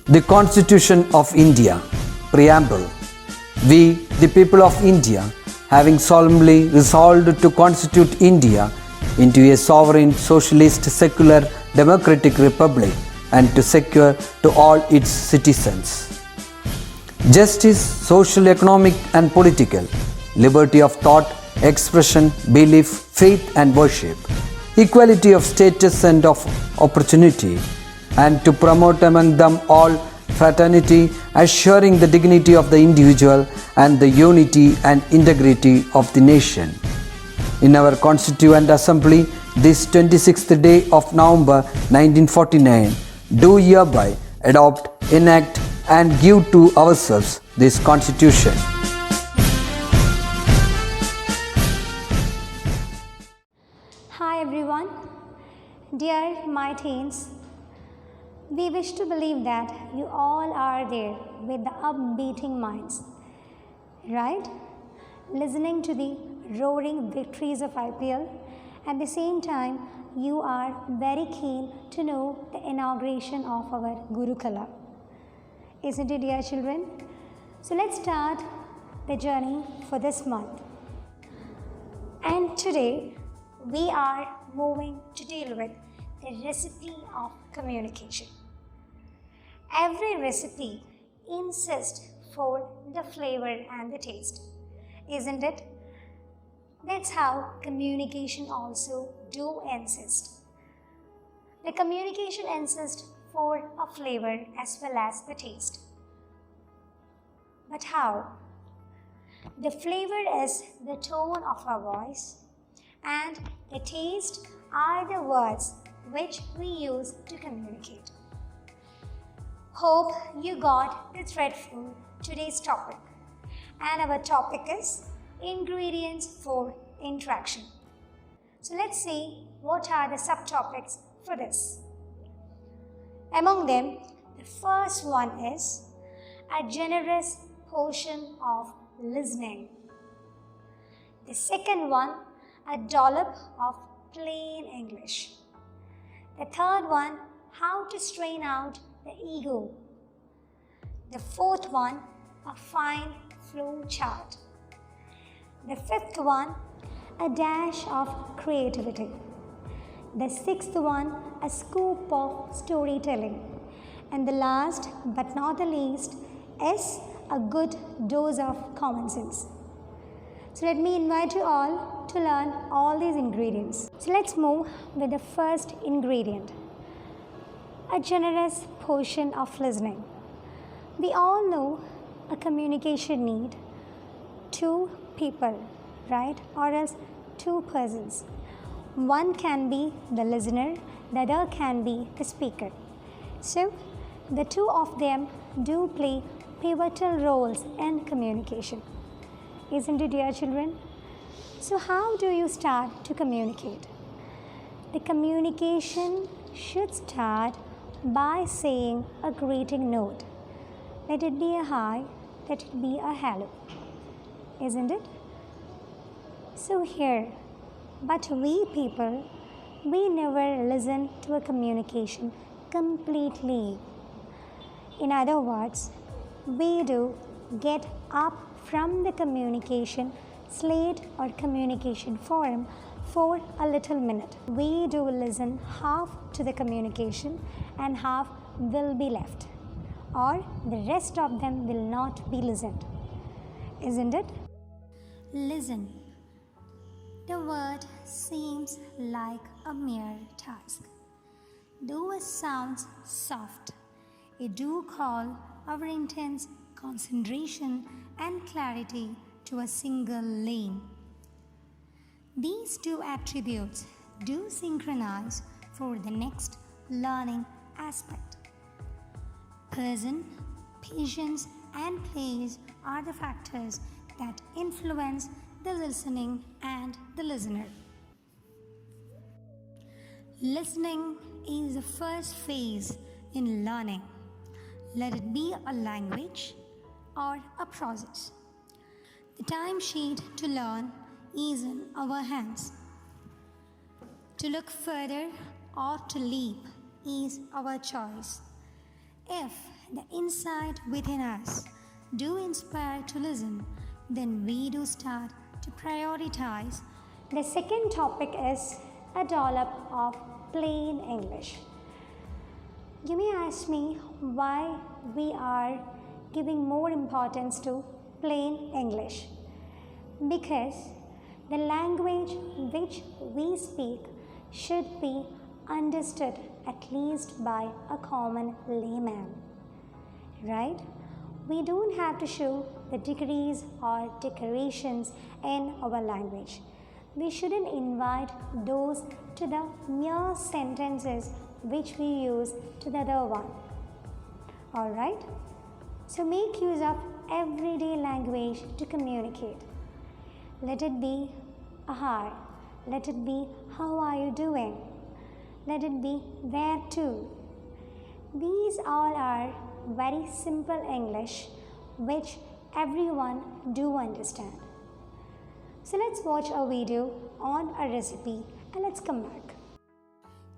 The Constitution of India, Preamble. We, the people of India, having solemnly resolved to constitute India into a sovereign, socialist, secular, democratic republic and to secure to all its citizens justice, social, economic and political, liberty of thought, expression, belief, faith and worship, equality of status and of opportunity, and to promote among them all fraternity, assuring the dignity of the individual and the unity and integrity of the nation. In our Constituent Assembly, this 26th day of November 1949, do hereby adopt, enact and give to ourselves this Constitution. Hi everyone, dear my teens, we wish to believe that you all are there with the upbeating minds, right? Listening to the roaring victories of IPL. At the same time, you are very keen to know the inauguration of our Gurukula. Isn't it, dear children? So let's start the journey for this month. And today, we are moving to deal with the recipe of communication. Every recipe insists for the flavor and the taste, isn't it? That's how communication also do insist. The communication insists for a flavor as well as the taste. But how? The flavor is the tone of our voice, and the taste are the words which we use to communicate. Hope you got the thread for today's topic. And our topic is ingredients for interaction. So let's see what are the subtopics for this. Among them, the first one is a generous portion of listening. The second one, a dollop of plain English. The third one, how to strain out the ego. The fourth one, a fine flow chart. The fifth one, a dash of creativity. The sixth one, a scoop of storytelling. And the last but not the least is a good dose of common sense. So let me invite you all to learn all these ingredients. So let's move with the first ingredient, a generous portion of listening. We all know a communication need two people, right? Or else two persons. One can be the listener, the other can be the speaker. So the two of them do play pivotal roles in communication. Isn't it, dear children? So how do you start to communicate? The communication should start by saying a greeting note. Let it be a hi, let it be a hello. Isn't it? So here, but we people, we never listen to a communication completely. In other words, we do get up from the communication slate or communication forum for a little minute. We do listen half to the communication and half will be left, or the rest of them will not be listened. Isn't it? Listen. The word seems like a mere task. Though it sounds soft, it do call our intense concentration and clarity to a single lane. These two attributes do synchronize for the next learning aspect. Person, patience, and place are the factors that influence the listening and the listener. Listening is the first phase in learning. Let it be a language or a process. The time sheet to learn is in our hands. To look further or to leap is our choice. If the insight within us do inspire to listen, then we do start to prioritize. The second topic is a dollop of plain English. You may ask me why we are giving more importance to plain English. Because the language which we speak should be understood at least by a common layman. Right? We don't have to show the degrees or decorations in our language. We shouldn't invite those to the mere sentences which we use to the other one. Alright? So make use of everyday language to communicate. Let it be a hi, let it be how are you doing, let it be where to. These all are very simple English which everyone do understand. So let's watch a video on a recipe and let's come back.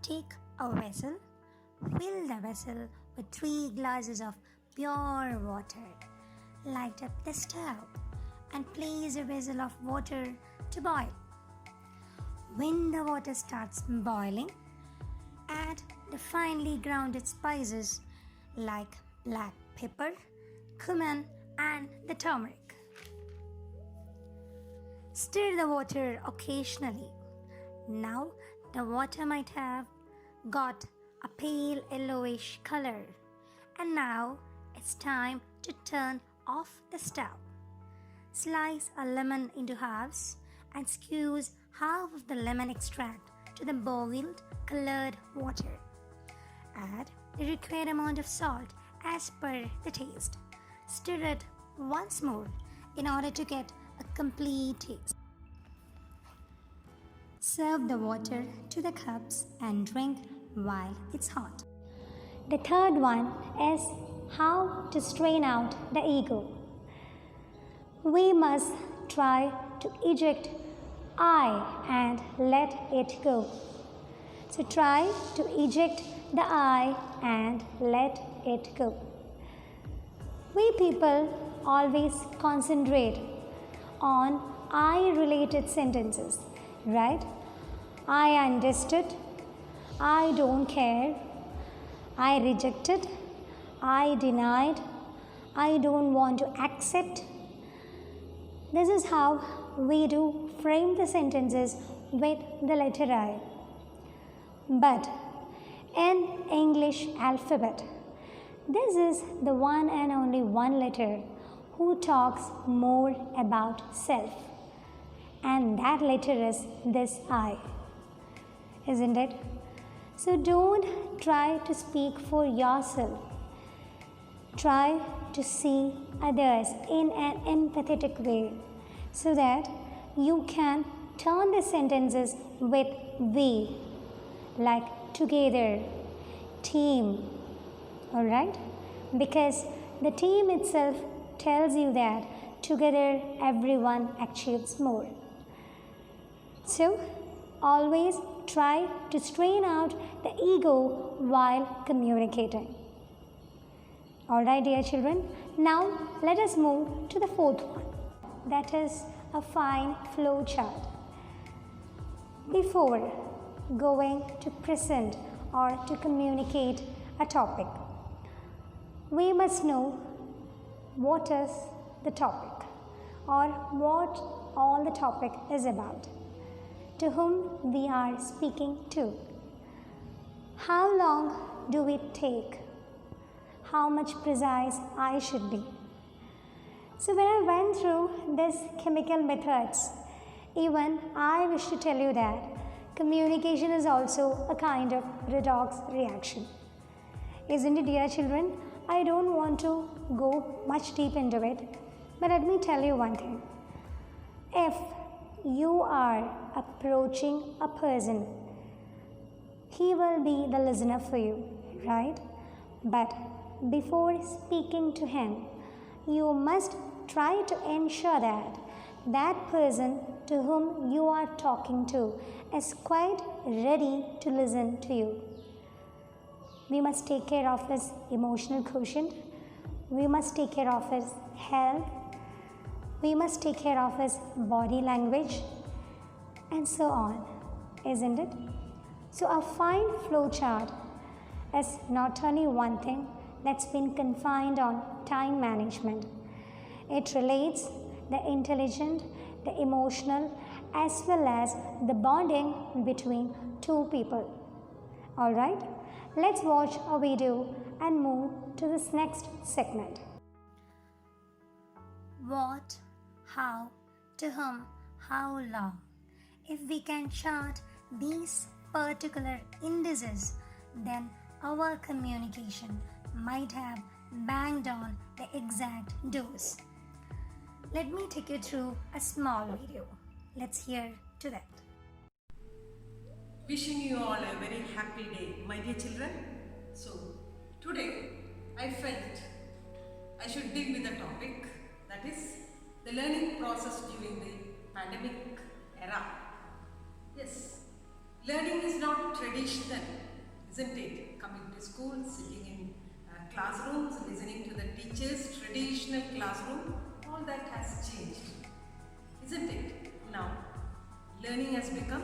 Take a vessel, fill the vessel with 3 glasses of pure water. Light up the stove and place a vessel of water to boil. When the water starts boiling, add the finely grounded spices like black pepper, cumin and the turmeric. Stir the water occasionally. Now the water might have got a pale yellowish color, and now it's time to turn off the stove. Slice a lemon into halves and squeeze half of the lemon extract to the boiled colored water. Add the required amount of salt as per the taste. Stir it once more in order to get a complete taste. Serve the water to the cups and drink while it's hot. The third one is how to strain out the ego. We must try to eject I and let it go. So try to eject the I and let it go. We people always concentrate on I related sentences, right? I understood, I don't care, I rejected, I denied, I don't want to accept. This is how we do frame the sentences with the letter I. But in English alphabet, this is the one and only one letter who talks more about self. And that letter is this I. Isn't it? So don't try to speak for yourself. Try to see others in an empathetic way so that you can turn the sentences with we, like together, team, alright? Because the team itself tells you that together everyone achieves more. So, always try to strain out the ego while communicating. Alright, dear children, now let us move to the fourth one. That is a fine flow chart. Before going to present or to communicate a topic, we must know what is the topic or what all the topic is about, to whom we are speaking to. How long do we take? How much precise I should be? So when I went through these chemical methods, even I wish to tell you that communication is also a kind of redox reaction. Isn't it, dear children? I don't want to go much deep into it, but let me tell you one thing. If you are approaching a person, he will be the listener for you, right? But before speaking to him, you must try to ensure that that person to whom you are talking to is quite ready to listen to you. We must take care of his emotional quotient. We must take care of his health. We must take care of his body language, and so on, isn't it? So, a fine flow chart is not only one thing that's been confined on time management. It relates the intelligent, the emotional, as well as the bonding between two people. Alright, let's watch a video and move to this next segment. What, how, to whom, how long? If we can chart these particular indices, then our communication might have banged on the exact dose. Let me take you through a small video. Let's hear to that. Wishing you all a very happy day, my dear children. So, today I felt I should deal with a topic, that is the learning process during the pandemic era. Yes, learning is not traditional, isn't it? Coming to school, sitting in classrooms, listening to the teachers, traditional classroom, all that has changed, isn't it? Now, learning has become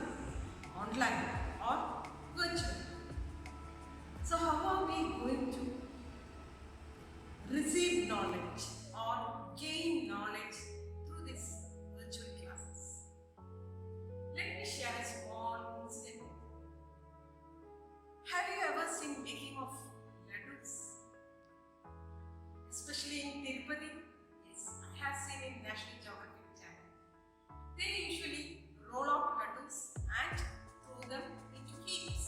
online or virtual. So how are we going to receive knowledge or gain knowledge through these virtual classes? Let me share a small incident. Have you ever seen making of laddus? Especially in Tirupati? Yes, I have seen in National Geographic channel. They usually roll out laddus and throw them into heaps.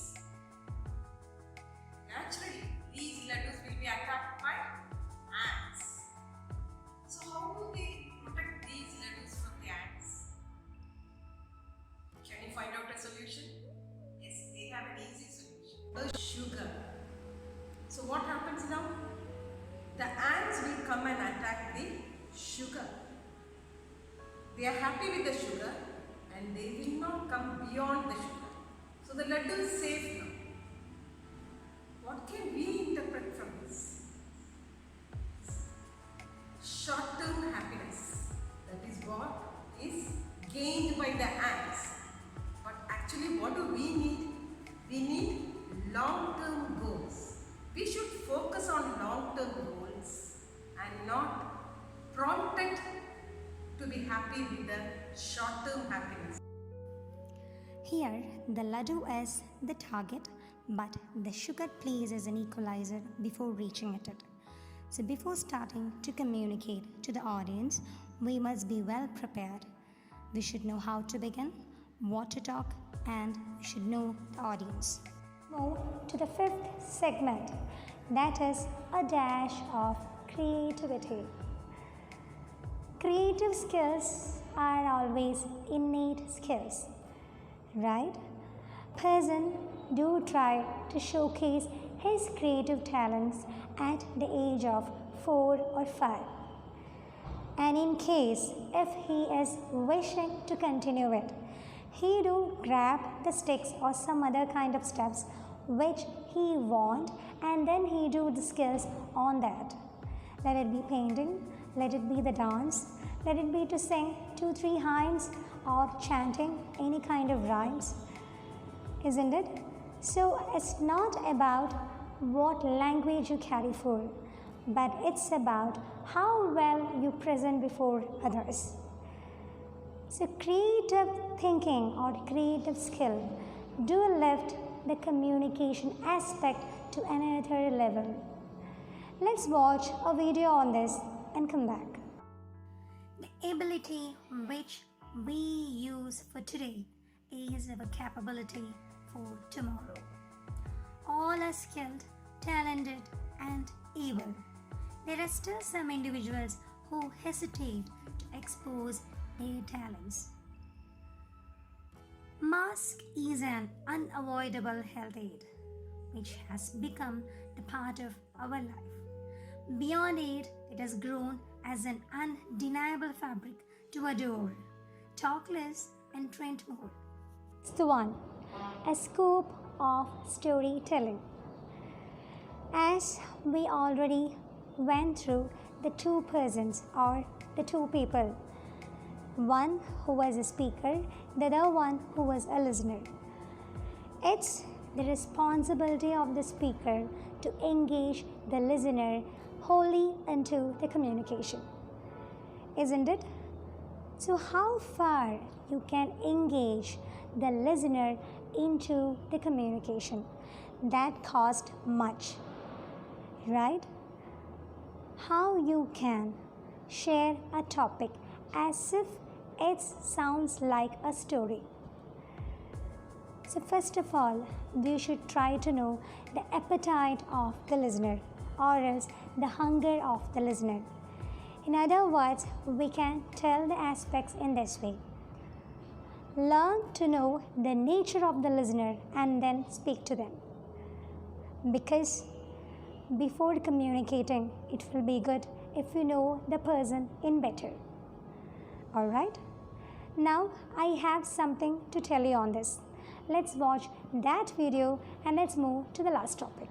Naturally, these laddus will be attacked by ants. So how do they protect these laddus from the ants? Can you find out a solution? Yes, they have an easy solution. The sugar. So what happens now? The ants will come and attack the sugar. They are happy with the sugar and they will not come beyond the sugar. So the laddu is safe now. What can we interpret from this? Short-term happiness. That is what is gained by the ants. But actually what do we need? We need long-term goals. We should focus on long-term goals and not prompted to be happy with the short-term happiness. Here, the laddu is the target, but the sugar plays as an equalizer before reaching it. So before starting to communicate to the audience, we must be well prepared. We should know how to begin, what to talk, and we should know the audience. Move to the fifth segment, that is a dash of creativity. Creative skills are always innate skills, right? Person do try to showcase his creative talents at the age of 4 or 5. And in case if he is wishing to continue it, he do grab the sticks or some other kind of steps which he want, and then he do the skills on that. Let it be painting, let it be the dance, let it be to sing 2-3 hymns or chanting any kind of rhymes, isn't it? So it's not about what language you carry forward, but it's about how well you present before others. So creative thinking or creative skill do lift the communication aspect to another level. Let's watch a video on this and come back. The ability which we use for today is our capability for tomorrow. All are skilled, talented, and able. There are still some individuals who hesitate to expose their talents. Mask is an unavoidable health aid which has become the part of our life. Beyond it, it has grown as an undeniable fabric to adore. Talk less and trend more. It's the one, a scope of storytelling. As we already went through the two persons or the two people, one who was a speaker, the other one who was a listener. It's the responsibility of the speaker to engage the listener wholly into the communication, isn't it? So, how far you can engage the listener into the communication? That costs much, right? How you can share a topic as if it sounds like a story. So, first of all, we should try to know the appetite of the listener or else the hunger of the listener. In other words, we can tell the aspects in this way. Learn to know the nature of the listener and then speak to them. Because before communicating, it will be good if you know the person in better. Alright? Now I have something to tell you on this. Let's watch that video and let's move to the last topic.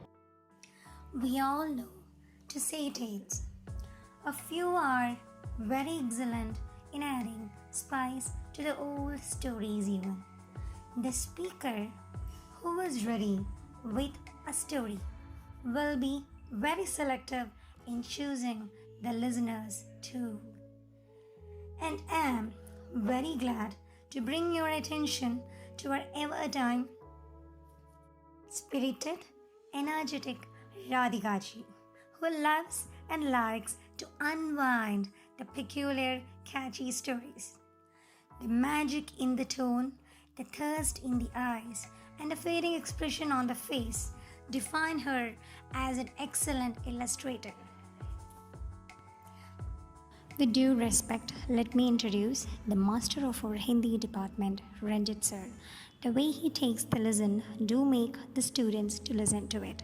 We all know to say tales. A few are very excellent in adding spice to the old stories even. The speaker who is ready with a story will be very selective in choosing the listeners too. And am very glad to bring your attention to our ever-time spirited, energetic Radhikaji, who loves and likes to unwind the peculiar, catchy stories. The magic in the tone, the thirst in the eyes, and the fading expression on the face define her as an excellent illustrator. With due respect, let me introduce the master of our Hindi department, Ranjit sir. The way he takes the listen do make the students to listen to it,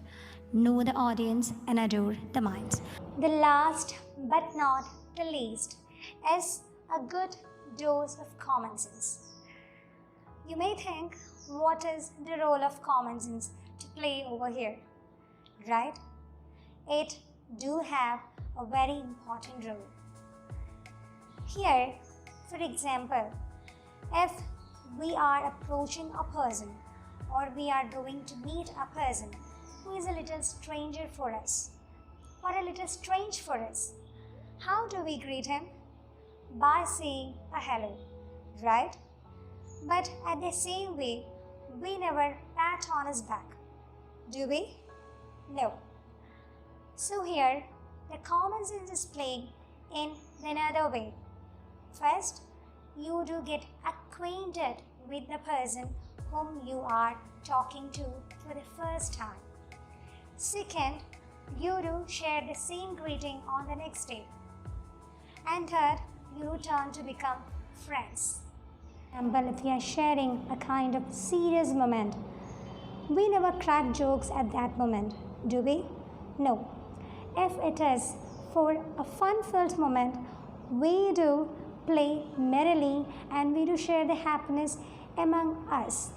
know the audience and adore the minds. The last but not the least is a good dose of common sense. You may think, what is the role of common sense to play over here? Right? It do have a very important role. Here, for example, if we are approaching a person or we are going to meet a person who is a little stranger for us or a little strange for us, how do we greet him? By saying a hello, right? But at the same way, we never pat on his back, do we? No. So here, the common sense is playing in another way. First, you do get acquainted with the person whom you are talking to for the first time. Second, you do share the same greeting on the next day. And third, you turn to become friends. But if we are sharing a kind of serious moment, we never crack jokes at that moment, do we? No. If it is for a fun-filled moment, we do play merrily and we do share the happiness among us,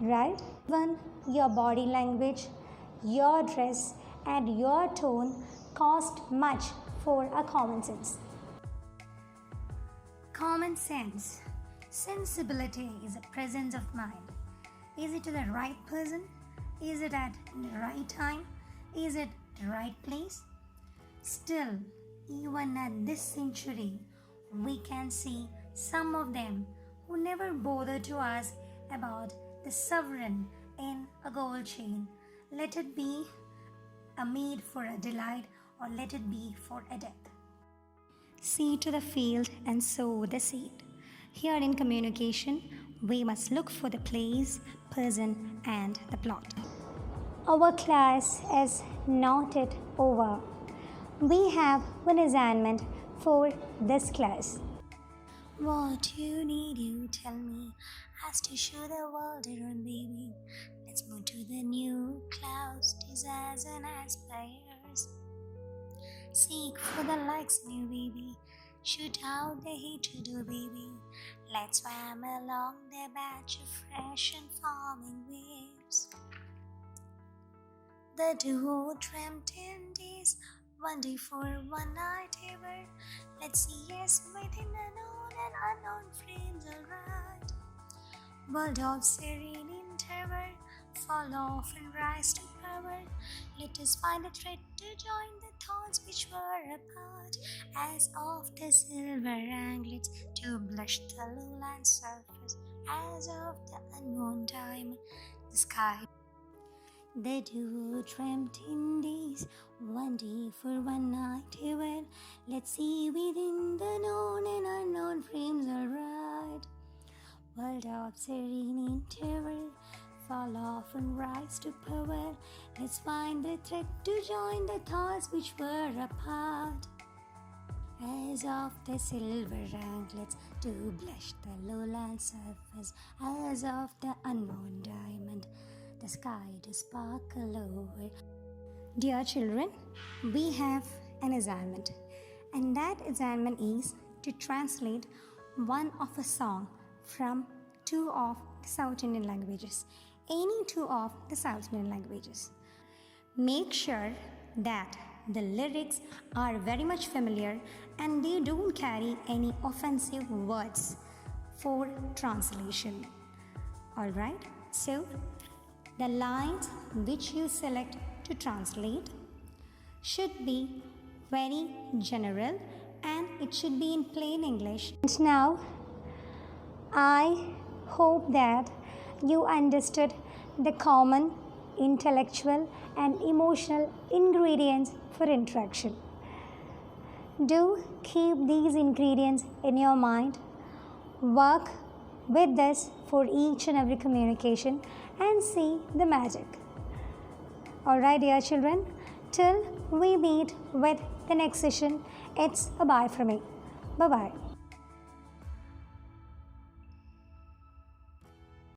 right? Even your body language, your dress and your tone cost much for a common sense. Common sense. Sensibility is a presence of mind. Is it to the right person? Is it at the right time? Is it the right place? Still, even at this century, we can see some of them who never bother to ask about the sovereign in a gold chain. Let it be a meed for a delight or let it be for a death. See to the field and sow the seed. Here in communication, we must look for the place, person and the plot. Our class is not yet over. We have one assignment for this class. What you need, you tell me, has to show the world around, baby. Let's move to the new clouds, desires and aspires. Seek for the likes in you, baby. Shoot out the hate to do, baby. Let's swim along the batch of fresh and forming waves. The duo dreamt in days, one day for one night ever. Let's see, yes, within the known and unknown frames, alright. World of serene endeavor, fall off and rise to power. Let us find a thread to join the thoughts which were apart, as of the silver anglets to blush the lowland surface, as of the unknown diamond, the sky. The duo dreamt in days, one day for one night ever. Let's see within the known and unknown frames, alright. World of serene endeavor, fall off and rise to power. Let's find the thread to join the thoughts which were apart, as of the silver anklets to blush the lowland surface, as of the unknown diamond, the sky to sparkle over. Dear children, we have an assignment, and that assignment is to translate one of a song from two of the South Indian languages, any two of the South Indian languages. Make sure that the lyrics are very much familiar and they don't carry any offensive words for translation. Alright, so the lines which you select to translate should be very general and it should be in plain English. And now, I hope that you understood the common intellectual and emotional ingredients for interaction. Do keep these ingredients in your mind. Work with this for each and every communication and see the magic. Alright, dear children, till we meet with the next session, it's a bye from me. Bye-bye.